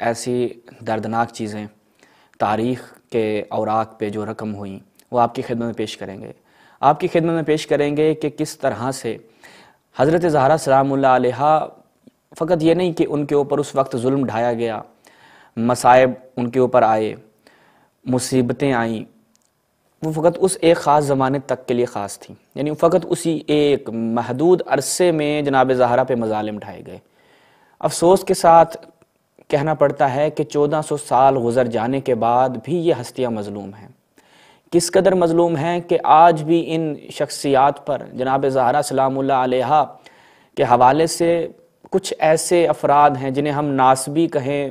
ایسی دردناک چیزیں تاریخ کے اوراق پہ جو رقم ہوئیں وہ آپ کی خدمت میں پیش کریں گے۔ آپ کی خدمت میں پیش کریں گے کہ کس طرح سے حضرت زہرا سلام اللہ علیہا فقط یہ نہیں کہ ان کے اوپر اس وقت ظلم ڈھایا گیا، مصائب ان کے اوپر آئے، مصیبتیں آئیں، وہ فقط اس ایک خاص زمانے تک کے لیے خاص تھیں، یعنی فقط اسی ایک محدود عرصے میں جناب زہرا پہ مظالم ڈھائے گئے۔ افسوس کے ساتھ کہنا پڑتا ہے کہ 1400 سال گزر جانے کے بعد بھی یہ ہستیاں مظلوم ہیں۔ کس قدر مظلوم ہیں کہ آج بھی ان شخصیات پر جناب زہرا سلام اللہ علیہا کے حوالے سے کچھ ایسے افراد ہیں جنہیں ہم ناسبی کہیں،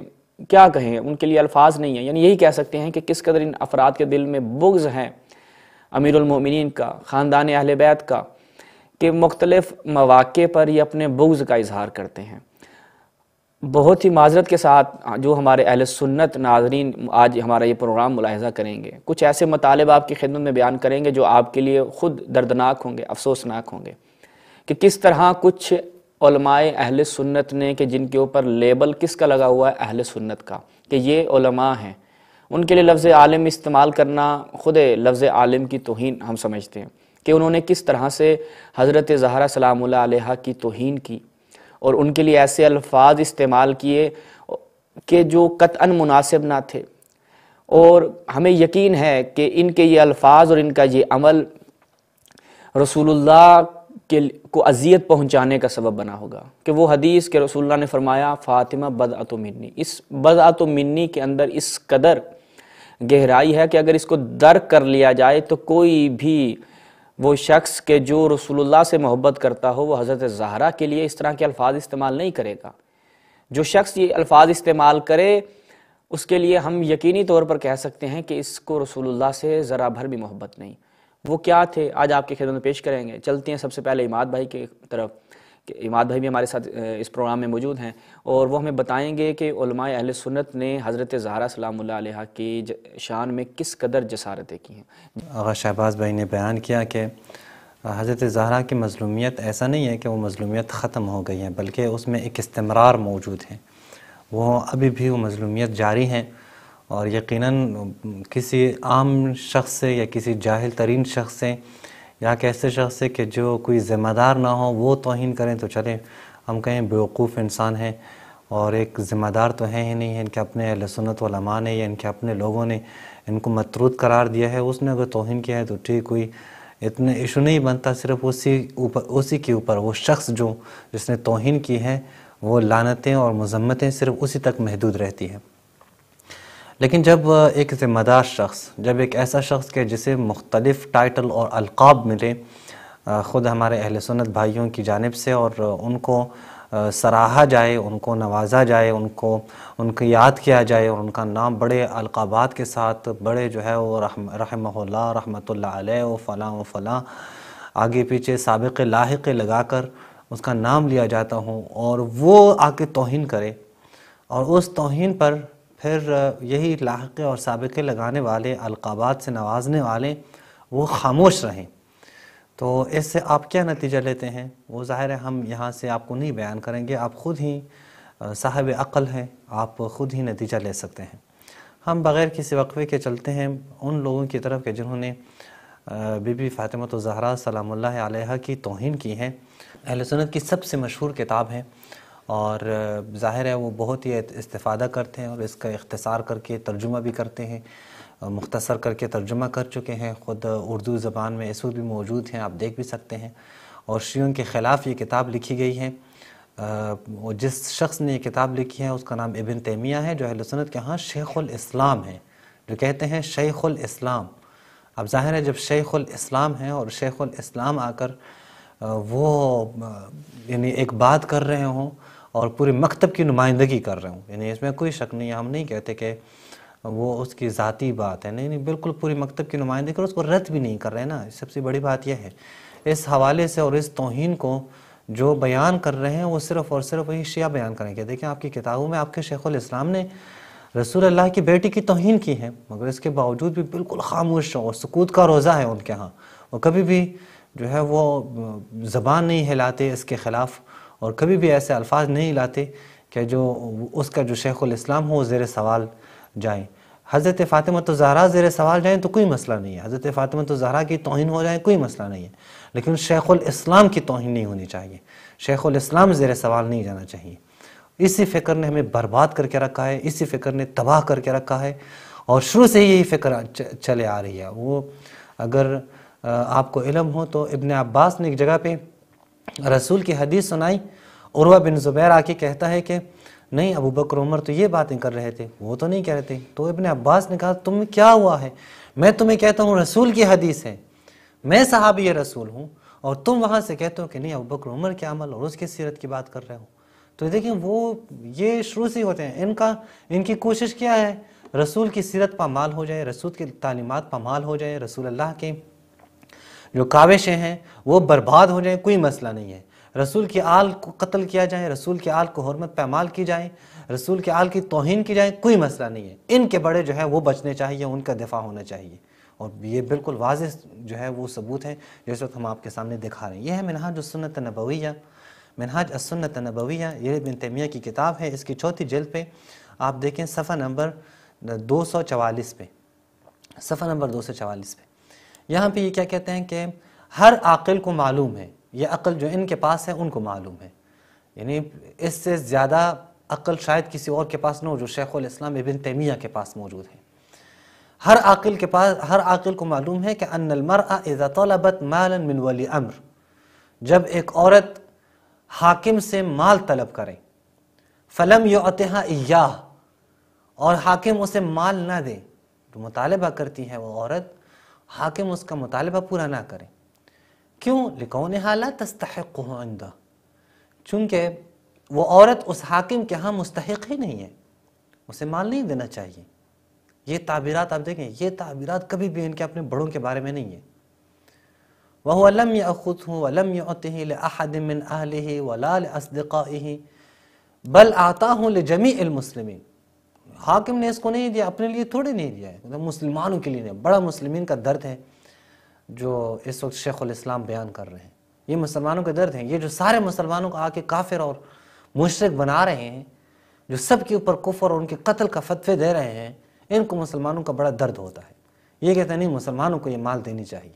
کیا کہیں، ان کے لیے الفاظ نہیں ہیں، یعنی یہی کہہ سکتے ہیں کہ کس قدر ان افراد کے دل میں بغض ہے امیر المومنین کا، خاندان اہل بیت کا، کہ مختلف مواقع پر یہ اپنے بغض کا اظہار کرتے ہیں۔ بہت ہی معذرت کے ساتھ جو ہمارے اہل سنت ناظرین آج ہمارا یہ پروگرام ملاحظہ کریں گے، کچھ ایسے مطالب آپ کی خدمت میں بیان کریں گے جو آپ کے لیے خود دردناک ہوں گے، افسوسناک ہوں گے، کہ کس طرح کچھ علماء اہل سنت نے، کہ جن کے اوپر لیبل کس کا لگا ہوا ہے، اہل سنت کا، کہ یہ علماء ہیں، ان کے لیے لفظ عالم استعمال کرنا خود لفظ عالم کی توہین ہم سمجھتے ہیں، کہ انہوں نے کس طرح سے حضرت زہرا سلام اللہ علیہا کی توہین کی اور ان کے لیے ایسے الفاظ استعمال کیے کہ جو قطعاً مناسب نہ تھے، اور ہمیں یقین ہے کہ ان کے یہ الفاظ اور ان کا یہ عمل رسول اللہ کو اذیت پہنچانے کا سبب بنا ہوگا، کہ وہ حدیث کہ رسول اللہ نے فرمایا فاطمہ بضعۃ منی، اس بضعۃ منی کے اندر اس قدر گہرائی ہے کہ اگر اس کو درک کر لیا جائے تو کوئی بھی وہ شخص کہ جو رسول اللہ سے محبت کرتا ہو وہ حضرت زہرا کے لیے اس طرح کے الفاظ استعمال نہیں کرے گا۔ جو شخص یہ الفاظ استعمال کرے اس کے لیے ہم یقینی طور پر کہہ سکتے ہیں کہ اس کو رسول اللہ سے ذرا بھر بھی محبت نہیں۔ وہ کیا تھے آج آپ کی خدمت میں پیش کریں گے۔ چلتے ہیں سب سے پہلے عماد بھائی کی طرف، کہ عماد بھائی بھی ہمارے ساتھ اس پروگرام میں موجود ہیں، اور وہ ہمیں بتائیں گے کہ علماء اہل سنت نے حضرت زہرا سلام اللہ علیہا کی شان میں کس قدر جسارتیں کی ہیں۔ آغا شہباز بھائی نے بیان کیا کہ حضرت زہرا کی مظلومیت ایسا نہیں ہے کہ وہ مظلومیت ختم ہو گئی ہے، بلکہ اس میں ایک استمرار موجود ہے، وہ ابھی بھی وہ مظلومیت جاری ہیں، اور یقیناً کسی عام شخص سے یا کسی جاہل ترین شخص سے یا ایسے شخص سے کہ جو کوئی ذمہ دار نہ ہو وہ توہین کریں تو چلیں، ہم کہیں بیوقوف انسان ہیں، اور ایک ذمہ دار تو ہیں ہی نہیں ہیں، ان کے اپنے اہل سنت علماء نے یا ان کے اپنے لوگوں نے ان کو مطرود قرار دیا ہے، اس نے اگر توہین کیا ہے تو ٹھیک، کوئی اتنے ایشو نہیں بنتا، صرف اسی کے اوپر وہ شخص جس نے توہین کی ہے وہ لعنتیں اور مذمتیں صرف اسی تک محدود رہتی ہیں۔ لیکن جب ایک ذمہ دار شخص، جب ایک ایسا شخص کہ جسے مختلف ٹائٹل اور القاب ملے خود ہمارے اہل سنت بھائیوں کی جانب سے، اور ان کو سراہا جائے، ان کو نوازا جائے، ان کو یاد کیا جائے، اور ان کا نام بڑے القابات کے ساتھ، بڑے جو ہے وہ رحمہ اللہ، رحمۃ اللہ علیہ، و فلاں و فلاں، آگے پیچھے سابق لاحق لگا کر اس کا نام لیا جاتا ہوں، اور وہ آ کے توہین کرے، اور اس توہین پر پھر یہی لاحقے اور سابقے لگانے والے، القابات سے نوازنے والے وہ خاموش رہیں، تو اس سے آپ کیا نتیجہ لیتے ہیں وہ ظاہر ہے ہم یہاں سے آپ کو نہیں بیان کریں گے، آپ خود ہی صاحب عقل ہیں، آپ خود ہی نتیجہ لے سکتے ہیں۔ ہم بغیر کسی وقفے کے چلتے ہیں ان لوگوں کی طرف کہ جنہوں نے بی بی فاطمہ الزہرا سلام اللہ علیہا کی توہین کی ہے۔ اہل سنت کی سب سے مشہور کتاب ہے، اور ظاہر ہے وہ بہت ہی استفادہ کرتے ہیں، اور اس کا اختصار کر کے ترجمہ بھی کرتے ہیں، مختصر کر کے ترجمہ کر چکے ہیں، خود اردو زبان میں اس وقت بھی موجود ہیں، آپ دیکھ بھی سکتے ہیں، اور شیعوں کے خلاف یہ کتاب لکھی گئی ہے۔ جس شخص نے یہ کتاب لکھی ہے اس کا نام ابن تیمیہ ہے، جو اہل سنت کے ہاں شیخ الاسلام ہے، جو کہتے ہیں شیخ الاسلام۔ اب ظاہر ہے جب شیخ الاسلام ہیں اور شیخ الاسلام آ کر وہ یعنی ایک بات کر رہے ہوں اور پورے مکتب کی نمائندگی کر رہے ہوں، یعنی اس میں کوئی شک نہیں ہے، ہم نہیں کہتے کہ وہ اس کی ذاتی بات ہے، نہیں، بالکل پوری مکتب کی نمائندگی کر، اس کو رد بھی نہیں کر رہے نا، سب سے بڑی بات یہ ہے۔ اس حوالے سے اور اس توہین کو جو بیان کر رہے ہیں وہ صرف اور صرف وہی شیعہ بیان کریں گے۔ دیکھیں آپ کی کتابوں میں آپ کے شیخ الاسلام نے رسول اللہ کی بیٹی کی توہین کی ہے، مگر اس کے باوجود بھی بالکل خاموش اور سکوت کا روزہ ہے ان کے ہاں، اور کبھی بھی جو ہے وہ زبان نہیں ہلاتے اس کے خلاف، اور کبھی بھی ایسے الفاظ نہیں لاتے کہ کہ جو اس کا جو شیخ الاسلام ہو وہ زیر سوال جائیں. حضرت فاطمہ الزہرا زیر سوال جائیں تو کوئی مسئلہ نہیں ہے، حضرت فاطمہ الزہرا کی توہین ہو جائے کوئی مسئلہ نہیں ہے، لیکن شیخ الاسلام کی توہین نہیں ہونی چاہیے، شیخ الاسلام زیر سوال نہیں جانا چاہیے. اسی فکر نے ہمیں برباد کر کے رکھا ہے، اسی فکر نے تباہ کر کے رکھا ہے، اور شروع سے یہی فکر چلے آ رہی ہے. وہ اگر آپ کو علم ہو تو ابن عباس نے ایک جگہ پہ رسول کی حدیث سنائی، عروہ بن زبیر آ کے کہتا ہے کہ نہیں ابو بکر عمر تو یہ باتیں کر رہے تھے، وہ تو نہیں کہہ رہے تھے. تو ابن عباس نے کہا تم کیا ہوا ہے، میں تمہیں کہتا ہوں رسول کی حدیث ہے، میں صحابی رسول ہوں، اور تم وہاں سے کہتے ہو کہ نہیں ابو بکر عمر کے عمل اور اس کی سیرت کی بات کر رہے ہو. تو دیکھیں وہ یہ شروع سے ہوتے ہیں، ان کی کوشش کیا ہے، رسول کی سیرت پامال ہو جائے، رسول کی تعلیمات پامال ہو جائے، رسول اللہ کے جو کاوشیں ہیں وہ برباد ہو جائیں، کوئی مسئلہ نہیں ہے. رسول کی آل کو قتل کیا جائے، رسول کی آل کو حرمت پامال کی جائے، رسول کی آل کی توہین کی جائے، کوئی مسئلہ نہیں ہے. ان کے بڑے جو ہے وہ بچنے چاہیے، ان کا دفاع ہونا چاہیے. اور یہ بالکل واضح جو ہے وہ ثبوت ہے جس وقت ہم آپ کے سامنے دکھا رہے ہیں. یہ ہے منہاج السنت النبویہ، منہاج السنت النبویہ، یہ ابن تیمیہ کی کتاب ہے. اس کی 4 جلد پہ آپ دیکھیں صفحہ نمبر 244 پہ، صفحہ نمبر 244 پہ یہاں پہ یہ کیا کہتے ہیں کہ ہر عاقل کو معلوم ہے، یہ عقل جو ان کے پاس ہے ان کو معلوم ہے، یعنی اس سے زیادہ عقل شاید کسی اور کے پاس نہ ہو جو شیخ الاسلام ابن تیمیہ کے پاس موجود ہے. ہر عاقل کو معلوم ہے کہ ان المرأة اذا طلبت مالا من ولی امر، جب ایک عورت حاکم سے مال طلب کرے، فلم یعطها ایاہ، اور حاکم اسے مال نہ دے، جو مطالبہ کرتی ہے وہ عورت، حاکم اس کا مطالبہ پورا نہ کرے. کیوں؟ لکونہا لا تستحقہ عندہ، چونکہ وہ عورت اس حاکم کے ہاں مستحق ہی نہیں ہے، اسے مال نہیں دینا چاہیے. یہ تعبیرات آپ دیکھیں، یہ تعبیرات کبھی بھی ان کے اپنے بڑوں کے بارے میں نہیں ہے. وَهُوَ لَمْ يَأْخُذْهُ وَلَمْ يُعْطِهِ لِأَحَدٍ مِّنْ أَهْلِهِ وَلَا لِأَصْدِقَائِهِ بَلْ أَعْطَاهُ لِجَمِيعِ الْمُسْلِمِينَ. حاکم نے اس کو نہیں دیا، اپنے لیے تھوڑے نہیں دیا ہے، مسلمانوں کے لیے نہیں. بڑا مسلمین کا درد ہے جو اس وقت شیخ الاسلام بیان کر رہے ہیں، یہ مسلمانوں کے درد ہیں. یہ جو سارے مسلمانوں کو آ کے کافر اور مشرک بنا رہے ہیں، جو سب کے اوپر کفر اور ان کے قتل کا فتوے دے رہے ہیں، ان کو مسلمانوں کا بڑا درد ہوتا ہے. یہ کہتے ہیں نہیں مسلمانوں کو یہ مال دینی چاہیے.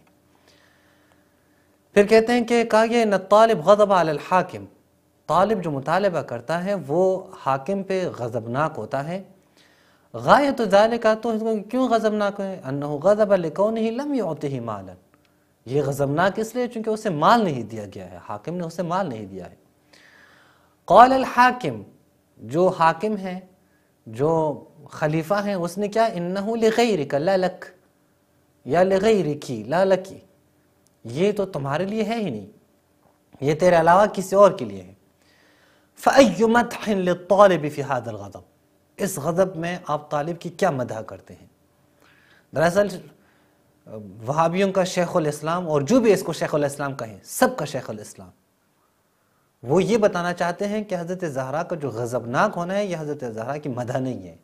پھر کہتے ہیں کہ کہا گیا ان الطالب غضب علی الحاکم، طالب جو مطالبہ کرتا ہے وہ حاکم پہ غضبناک ہوتا ہے. غایت ذالک، تو کیوں غضبناک ہے؟ انہ غضب لکونہ لم یعطہ مالا، یہ غضبناک اس لیے چونکہ اسے مال نہیں دیا گیا ہے، حاکم نے اسے مال نہیں دیا ہے. قال الحاکم، جو حاکم ہے جو خلیفہ ہیں اس نے کیا، انہ لغیرک لا لک، یا لغیرکی لا لکی، یہ تو تمہارے لیے ہے ہی نہیں، یہ تیرے علاوہ کسی اور کے لیے ہے. فأی مدح للطالب فی هذا الغضب، اس غضب میں آپ طالب کی کیا مدح کرتے ہیں؟ دراصل وہابیوں کا شیخ الاسلام، اور جو بھی اس کو شیخ الاسلام کہیں، سب کا شیخ الاسلام، وہ یہ بتانا چاہتے ہیں کہ حضرت زہرا کا جو غضبناک ہونا ہے یہ حضرت زہرا کی مدح نہیں ہے.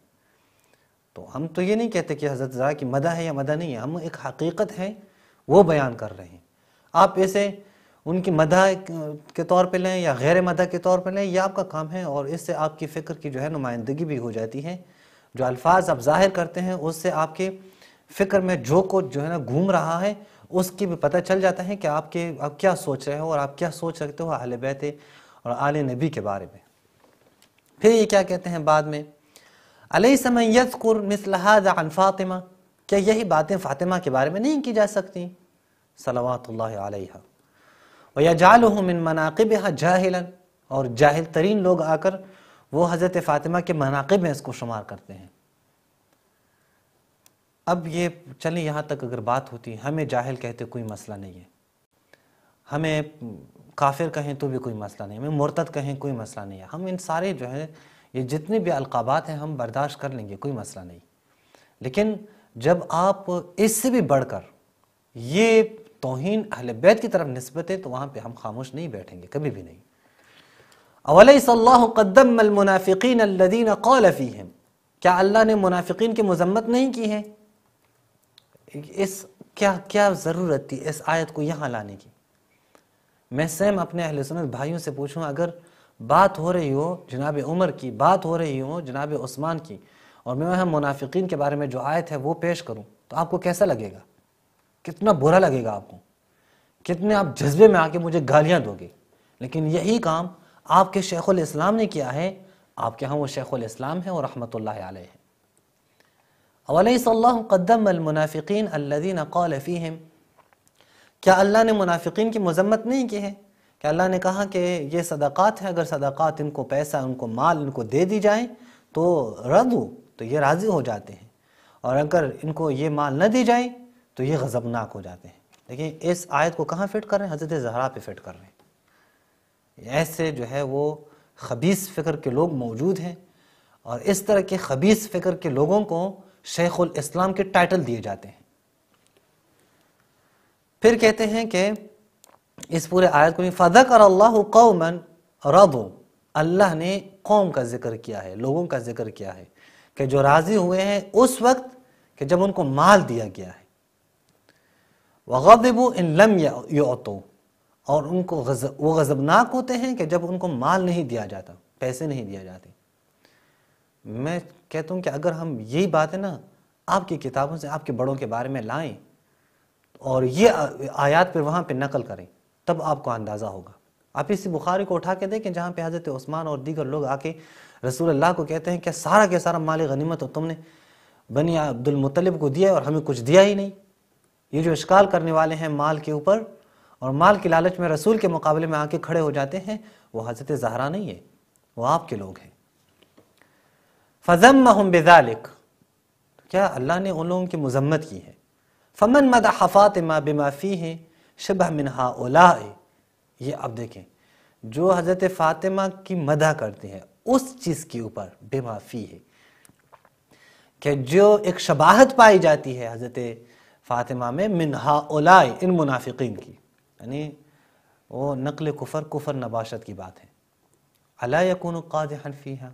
تو ہم تو یہ نہیں کہتے کہ حضرت زہرا کی مدح ہے یا مدح نہیں ہے، ہم ایک حقیقت ہے وہ بیان کر رہے ہیں. آپ اسے ان کی مدح کے طور پہ لیں یا غیر مدح کے طور پہ لیں، یہ آپ کا کام ہے، اور اس سے آپ کی فکر کی جو ہے نمائندگی بھی ہو جاتی ہے. جو الفاظ آپ ظاہر کرتے ہیں اس سے آپ کے فکر میں جو کچھ جو ہے نا گھوم رہا ہے اس کی بھی پتہ چل جاتا ہے کہ آپ کیا سوچ رہے ہو اور آپ کیا سوچ رکھتے ہو اہل بیت اور آل نبی کے بارے میں. پھر یہ کیا کہتے ہیں بعد میں، الیس من یذکر مثل ھذا عن فاطمہ، کیا یہی باتیں فاطمہ کے بارے میں نہیں کی جا سکتی صلوات اللہ علیہا. وَيَجْعَلُهُ مِن مَنَاقِبِهَا جَاهِلًا، اور جاہل ترین لوگ آ کر وہ حضرت فاطمہ کے مناقب میں اس کو شمار کرتے ہیں. اب یہ چلیں یہاں تک اگر بات ہوتی، ہمیں جاہل کہتے کوئی مسئلہ نہیں ہے، ہمیں کافر کہیں تو بھی کوئی مسئلہ نہیں، ہمیں مرتد کہیں کوئی مسئلہ نہیں ہے، ہم ان سارے جو ہے یہ جتنے بھی القابات ہیں ہم برداشت کر لیں گے، کوئی مسئلہ نہیں. لیکن جب آپ اس سے بھی بڑھ کر یہ توہین اہل بیت کی طرف نسبت ہے تو وہاں پہ ہم خاموش نہیں بیٹھیں گے، کبھی بھی نہیں. اولیس اللہ قد ذم المنافقین الذین قال فیہم، کیا اللہ نے منافقین کی مذمت نہیں کی ہے؟ اس کیا ضرورت تھی اس آیت کو یہاں لانے کی؟ میں سیم اپنے اہل سنت بھائیوں سے پوچھوں، اگر بات ہو رہی ہو جناب عمر کی، بات ہو رہی ہو جناب عثمان کی، اور میں وہاں منافقین کے بارے میں جو آیت ہے وہ پیش کروں تو آپ کو کیسا لگے گا؟ کتنا برا لگے گا آپ کو، کتنے آپ جذبے میں آ کے مجھے گالیاں دو گے۔ لیکن یہی کام آپ کے شیخ الاسلام نے کیا ہے، آپ کے ہاں وہ شیخ الاسلام ہیں اور رحمۃ اللہ علیہ ہیں۔ وَلَيْسَ اللَّهُ قَدَّمَ الْمُنَافِقِينَ الَّذِينَ قَالَ فِيهِمْ، کیا اللہ نے منافقین کی مذمت نہیں کی ہے؟ کہ اللہ نے کہا کہ یہ صدقات ہیں، اگر صدقات ان کو پیسہ، ان کو مال ان کو دے دی جائیں تو رضو، تو یہ راضی ہو جاتے ہیں، اور اگر ان کو یہ مال نہ دی جائے تو یہ غضبناک ہو جاتے ہیں۔ لیکن اس آیت کو کہاں فٹ کر رہے ہیں؟ حضرت زہرا پہ فٹ کر رہے ہیں۔ ایسے جو ہے وہ خبیث فکر کے لوگ موجود ہیں، اور اس طرح کے خبیث فکر کے لوگوں کو شیخ الاسلام کے ٹائٹل دیے جاتے ہیں۔ پھر کہتے ہیں کہ اس پورے آیت کو فَذَكَرَ اللَّهُ قَوْمًا رَضُوا، اللہ نے قوم کا ذکر کیا ہے، لوگوں کا ذکر کیا ہے کہ جو راضی ہوئے ہیں اس وقت کہ جب ان کو مال دیا گیا ہے، وَغَضِبُوا إِن لَمْ يُعْطُوا، اور ان کو وہ غضبناک ہوتے ہیں کہ جب ان کو مال نہیں دیا جاتا، پیسے نہیں دیا جاتے۔ میں کہتا ہوں کہ اگر ہم یہی باتیں نا آپ کی کتابوں سے، آپ کے بڑوں کے بارے میں لائیں اور یہ آیات پہ وہاں پہ نقل کریں، تب آپ کو اندازہ ہوگا۔ آپ اسی بخاری کو اٹھا کے دیکھیں جہاں پہ حضرت عثمان اور دیگر لوگ آ کے رسول اللہ کو کہتے ہیں کہ سارا کے سارا مال غنیمت تم نے بنی عبد المطلب کو دیا اور ہمیں کچھ دیا ہی نہیں۔ یہ جو اشکال کرنے والے ہیں مال کے اوپر اور مال کی لالچ میں رسول کے مقابلے میں آ کے کھڑے ہو جاتے ہیں، وہ حضرت زہرا نہیں ہے، وہ آپ کے لوگ ہیں۔ فَذَمَّهُمْ بِذَلِكَ، کیا اللہ نے ان لوگوں کی مذمت کی ہے۔ فَمَنْ مَدَحَ فَاطِمَةَ بِمَا فِيهِ شَبَهَ مِنْ هَؤُلَاءِ، یہ اب دیکھیں جو حضرت فاطمہ کی مدح کرتے ہیں اس چیز کے اوپر بِمَا فِيهِ، کہ جو ایک شباہت پائی جاتی ہے حضرت فاطمہ میں مِنْ هَؤُلَاءِ، ان منافقین کی، یعنی وہ نقل کفر نباشت کی بات ہے۔ أَلَا يَكُونُ قَادِحًا فِيهَا،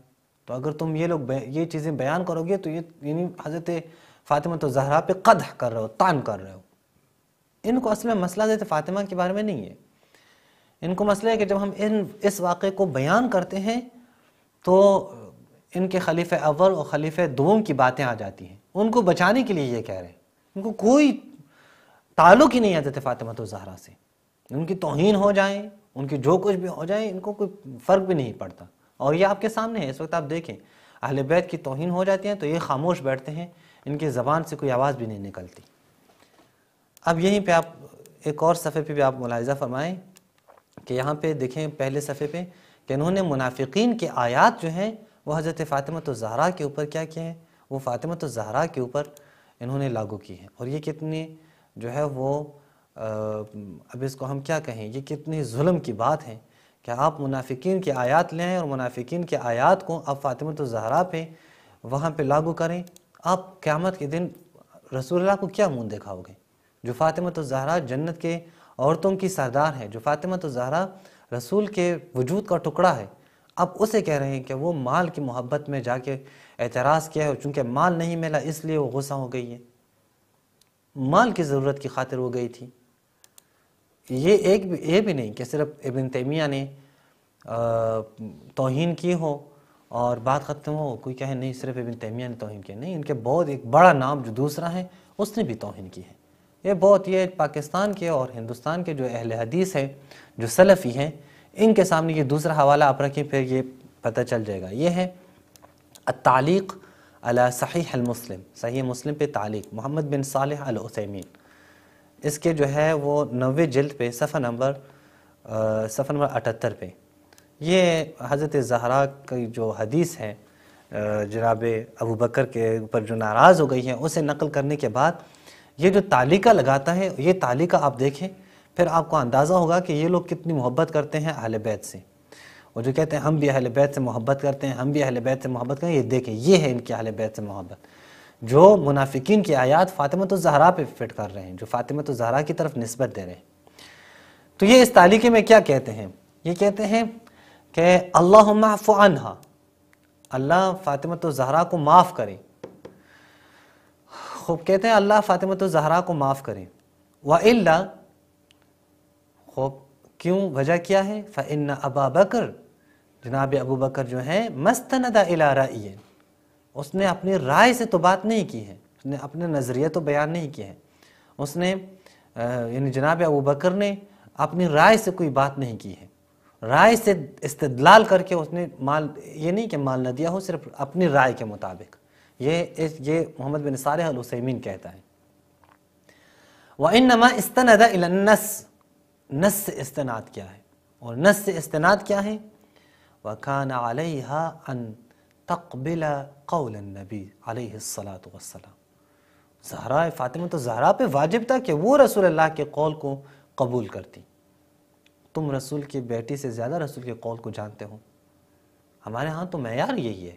تو اگر تم یہ لوگ یہ چیزیں بیان کرو گے تو یہ یعنی حضرت فاطمہ تو زہرا پہ قدح کر رہے ہو، طعن کر رہے ہو۔ ان کو اصل میں مسئلہ حضرت فاطمہ کے بارے میں نہیں ہے، ان کو مسئلہ ہے کہ جب ہم اس واقعے کو بیان کرتے ہیں تو ان کے خلیفہ اول اور خلیفہ دوم کی باتیں آ جاتی ہیں، ان کو بچانے کے لیے یہ کہہ رہے ہیں۔ ان کو کوئی تعلق ہی نہیں ہے حضرت فاطمہ تو زہرا سے، ان کی توہین ہو جائیں، ان کی جو کچھ بھی ہو جائے، ان کو کوئی فرق بھی نہیں پڑتا۔ اور یہ آپ کے سامنے ہے، اس وقت آپ دیکھیں اہل بیت کی توہین ہو جاتی ہے تو یہ خاموش بیٹھتے ہیں، ان کی زبان سے کوئی آواز بھی نہیں نکلتی۔ اب یہیں پہ آپ ایک اور صفحے پہ بھی آپ ملاحظہ فرمائیں کہ یہاں پہ دیکھیں پہلے صفحے پہ کہ انہوں نے منافقین کی آیات جو ہیں وہ حضرت فاطمہ الزہرا کے اوپر کیا کیا ہے، وہ فاطمہ الزہرا کے اوپر انہوں نے لاگو کی ہے۔ اور یہ کتنی جو ہے وہ اب اس کو ہم کیا کہیں، یہ کتنی ظلم کی بات ہے کہ آپ منافقین کی آیات لیں اور منافقین کی آیات کو آپ فاطمہ الزہرا پہ وہاں پہ لاگو کریں۔ آپ قیامت کے دن رسول اللہ کو کیا منہ دکھاؤ گے؟ جو فاطمہ الزہرا جنت کے عورتوں کی سردار ہے، جو فاطمہ الزہرا رسول کے وجود کا ٹکڑا ہے، اب اسے کہہ رہے ہیں کہ وہ مال کی محبت میں جا کے اعتراض کیا ہے، چونکہ مال نہیں ملا اس لیے وہ غصہ ہو گئی ہے، مال کی ضرورت کی خاطر وہ گئی تھی۔ یہ بھی نہیں کہ صرف ابن تیمیہ نے توہین کی ہو اور بات ختم ہو، کوئی کہے نہیں صرف ابن تیمیہ نے توہین کی، نہیں، ان کے بہت ایک بڑا نام جو دوسرا ہے اس نے بھی توہین کی ہے۔ یہ پاکستان کے اور ہندوستان کے جو اہل حدیث ہیں، جو سلفی ہیں، ان کے سامنے یہ دوسرا حوالہ آپ رکھیں پھر یہ پتہ چل جائے گا۔ یہ ہے التعلیق علی صحیح المسلم، صحیح مسلم پہ تعلیق، محمد بن صالح العثیمین، اس کے جو ہے وہ 90 جلد پہ صفحہ نمبر 78 پہ یہ حضرت زہرا کی جو حدیث ہے جناب ابو بکر کے اوپر جو ناراض ہو گئی ہیں اسے نقل کرنے کے بعد یہ جو تعلیقہ لگاتا ہے، یہ تعلیقہ آپ دیکھیں پھر آپ کو اندازہ ہوگا کہ یہ لوگ کتنی محبت کرتے ہیں اہل بیت سے، اور جو کہتے ہیں ہم بھی اہل بیت سے محبت کرتے ہیں، ہم بھی اہل بیت سے محبت کرتے ہیں، یہ دیکھیں یہ ہے ان کی اہل بیت سے محبت، جو منافقین کی آیات فاطمہ الزہرا پہ فٹ کر رہے ہیں، جو فاطمہ الزہرا کی طرف نسبت دے رہے ہیں۔ تو یہ اس تعلیقے میں کیا کہتے ہیں؟ یہ کہتے ہیں کہ اللہم اعف عنہا، اللہ فاطمہ الزہرا کو معاف کرے۔ خوب کہتے ہیں اللہ فاطمہ الزہرا کو معاف کرے۔ وَإِلَّا، خوب کیوں، وجہ کیا ہے؟ فَإِنَّ أَبَا بَكْرَ جناب ابو بکر جو ہیں مستند الی رأی، اس نے اپنی رائے سے تو بات نہیں کی ہے، اس نے اپنے نظریہ تو بیان نہیں کیے ہیں، اس نے یعنی جناب ابو بکر نے اپنی رائے سے کوئی بات نہیں کی ہے، رائے سے استدلال کر کے اس نے مال، یہ نہیں کہ مال نہ دیا ہو، صرف اپنی رائے کے مطابق، یہ محمد بن صالح العثیمین کہتا ہے۔ وَإِنَّمَا اسْتَنَدَ إِلَى النَّص، نص سے استناد کیا ہے، اور نص سے استناد کیا ہے؟ وَكَانَ عَلَيْهَا أَن تَقْبِلَ قَوْلَ النَّبِي علیہ الصلاۃ والسلام، زہرا فاطمہ تو زہرا پہ واجب تھا کہ وہ رسول اللہ کے قول کو قبول کرتی۔ تم رسول کی بیٹی سے زیادہ رسول کے قول کو جانتے ہو، ہمارے ہاں تو معیار یہی ہے،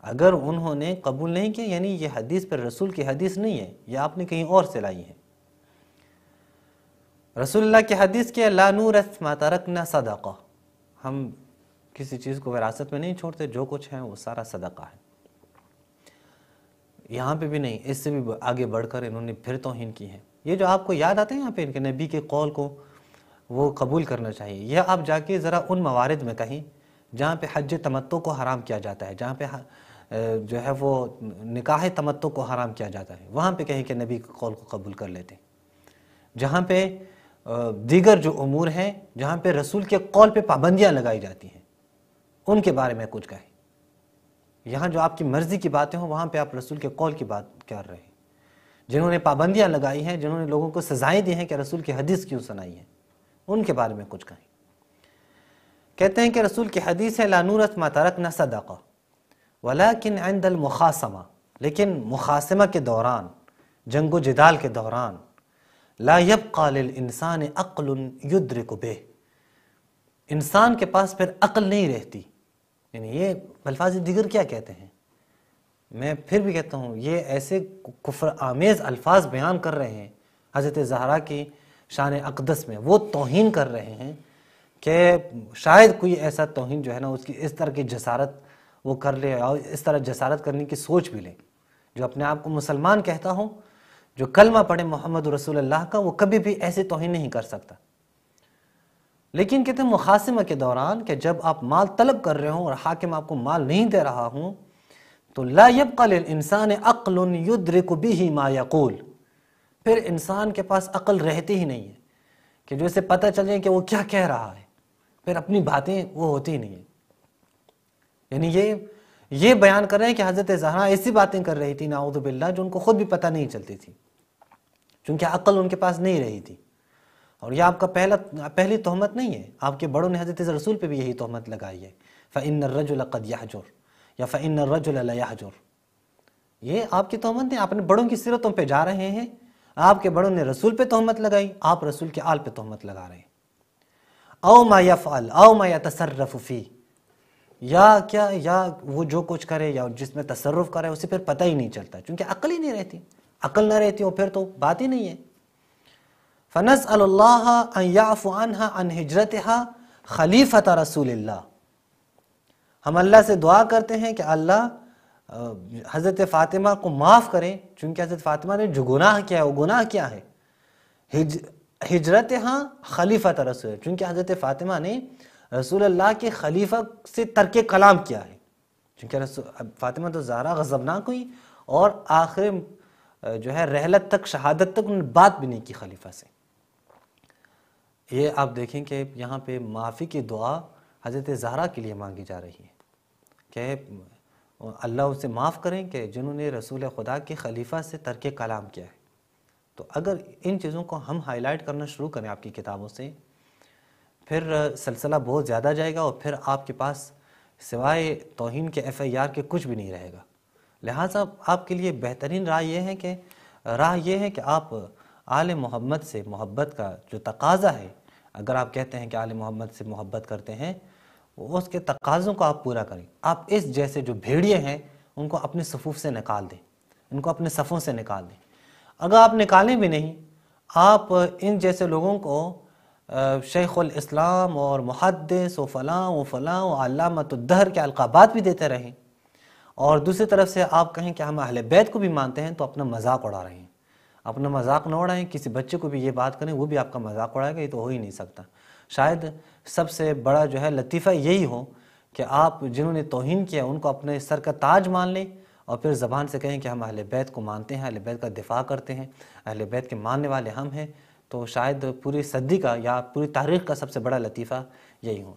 اگر انہوں نے قبول نہیں کیا یعنی یہ حدیث پر رسول کی حدیث نہیں ہے، یہ آپ نے کہیں اور سے لائی ہے۔ رسول اللہ کی حدیث کیا، لا نورث ما ترکنا صدقہ، ہم کسی چیز کو وراثت میں نہیں چھوڑتے، جو کچھ ہے وہ سارا صدقہ ہے۔ یہاں پہ بھی نہیں، اس سے بھی آگے بڑھ کر انہوں نے پھر توہین کی ہے۔ یہ جو آپ کو یاد آتے ہیں یہاں پہ ان کے نبی کے قول کو وہ قبول کرنا چاہیے، یہ آپ جا کے ذرا ان موارد میں کہیں جہاں پہ حج تمتع کو حرام کیا جاتا ہے، جہاں پہ جو ہے وہ نکاح تمتع کو حرام کیا جاتا ہے، وہاں پہ کہیں کہ نبی کے قول کو قبول کر لیتے ہیں۔ جہاں پہ دیگر جو امور ہیں، جہاں پہ رسول کے قول پہ پابندیاں لگائی جاتی ہیں، ان کے بارے میں کچھ کہیں۔ یہاں جو آپ کی مرضی کی باتیں ہوں وہاں پہ آپ رسول کے قول کی بات کر رہے ہیں۔ جنہوں نے پابندیاں لگائی ہیں، جنہوں نے لوگوں کو سزائیں دی ہیں کہ رسول کی حدیث کیوں سنائی ہے، ان کے بارے میں کچھ کہیں۔ کہتے ہیں کہ رسول کی حدیث ہے لا نورث ما ترکنا صدقہ ولکن عند المخاصمہ، لیکن مخاصمہ کے دوران، جنگ و جدال کے دوران، لا یبقى للانسان عقل یدرک بہ، انسان کے پاس پھر عقل نہیں رہتی۔ یعنی یہ الفاظ دیگر کیا کہتے ہیں، میں پھر بھی کہتا ہوں یہ ایسے کفر آمیز الفاظ بیان کر رہے ہیں حضرت زہرا کی شان اقدس میں، وہ توہین کر رہے ہیں کہ شاید کوئی ایسا توہین جو ہے نا اس کی اس طرح کی جسارت وہ کر لے، اور اس طرح جسارت کرنے کی سوچ بھی لے، جو اپنے آپ کو مسلمان کہتا ہوں، جو کلمہ پڑھے محمد رسول اللہ کا، وہ کبھی بھی ایسے توہین نہیں کر سکتا۔ لیکن کہتے ہیں مخاصمہ کے دوران کہ جب آپ مال طلب کر رہے ہوں اور حاکم آپ کو مال نہیں دے رہا ہوں، تو لا یبقى للانسان عقل یدرک بہ ما یقول، پھر انسان کے پاس عقل رہتی ہی نہیں ہے کہ جو اسے پتہ چل جائے کہ وہ کیا کہہ رہا ہے، پھر اپنی باتیں وہ ہوتی ہی نہیں ہیں۔ یعنی یہ بیان کر رہے ہیں کہ حضرت زہرا ایسی باتیں کر رہی تھی نعوذ باللہ جو ان کو خود بھی پتہ نہیں چلتی تھی، چونکہ عقل ان کے پاس نہیں رہی تھی۔ اور یہ آپ کا پہلی تہمت نہیں ہے، آپ کے بڑوں نے حضرت رسول پہ بھی یہی تہمت لگائی ہے، فإن الرجل قد يحجر یا فإن الرجل لا يحجر، یہ آپ کی تہمت نہیں، آپ نے بڑوں کی سیرتوں پہ جا رہے ہیں، آپ کے بڑوں نے رسول پہ تہمت لگائی، آپ رسول کے آل پہ تہمت لگا رہے ہیں۔ او ما يفعل او ما يتصرف فيه، یا وہ جو کچھ کرے یا جس میں تصرف کرے اسے پھر پتہ ہی نہیں چلتا، چونکہ عقل ہی نہیں رہتی، عقل نہ رہتی ہو پھر تو بات ہی نہیں ہے۔ فنسأل اللہ ان یعفو عنہا عن ہجرتها خلیفۃ رسول اللہ، ہم اللہ سے دعا کرتے ہیں کہ اللہ حضرت فاطمہ کو معاف کریں، چونکہ حضرت فاطمہ نے جو گناہ کیا ہے وہ گناہ کیا ہے، ہجرتها خلیفۃ رسول، چونکہ حضرت فاطمہ نے رسول اللہ کے خلیفہ سے ترک کلام کیا ہے، چونکہ فاطمہ تو زہرا غضبناک ہوئی اور آخر جو ہے رحلت تک، شہادت تک انہوں نے بات بھی نہیں کی خلیفہ سے۔ یہ آپ دیکھیں کہ یہاں پہ معافی کی دعا حضرت زہرا کے لیے مانگی جا رہی ہے کہ اللہ اسے معاف کریں کہ جنہوں نے رسول خدا کے خلیفہ سے ترک کلام کیا ہے۔ تو اگر ان چیزوں کو ہم ہائی لائٹ کرنا شروع کریں آپ کی کتابوں سے، پھر سلسلہ بہت زیادہ جائے گا اور پھر آپ کے پاس سوائے توہین کے FIR کے کچھ بھی نہیں رہے گا۔ لہٰذا آپ کے لیے بہترین راہ یہ ہے کہ آپ آل محمد سے محبت کا جو تقاضا ہے، اگر آپ کہتے ہیں کہ آل محمد سے محبت کرتے ہیں، اس کے تقاضوں کو آپ پورا کریں۔ آپ اس جیسے جو بھیڑیے ہیں ان کو اپنے صفوف سے نکال دیں، ان کو اپنے صفوں سے نکال دیں۔ اگر آپ نکالیں بھی نہیں، آپ ان جیسے لوگوں کو شیخ الاسلام اور محدث و فلاں و فلاں و علامۃ الدہر کے القابات بھی دیتے رہیں، اور دوسری طرف سے آپ کہیں کہ ہم اہل بیت کو بھی مانتے ہیں، تو اپنا مذاق اڑا رہے ہیں۔ اپنا مذاق نہ اڑائیں، کسی بچے کو بھی یہ بات کریں وہ بھی آپ کا مذاق اڑائے گا، یہ تو ہو ہی نہیں سکتا۔ شاید سب سے بڑا جو ہے لطیفہ یہی ہو کہ آپ جنہوں نے توہین کیا ان کو اپنے سر کا تاج مان لیں اور پھر زبان سے کہیں کہ ہم اہل بیت کو مانتے ہیں، اہل بیت کا دفاع کرتے ہیں، اہل بیت کے ماننے والے ہم ہیں، تو شاید پوری صدی کا یا پوری تاریخ کا سب سے بڑا لطیفہ یہی ہو۔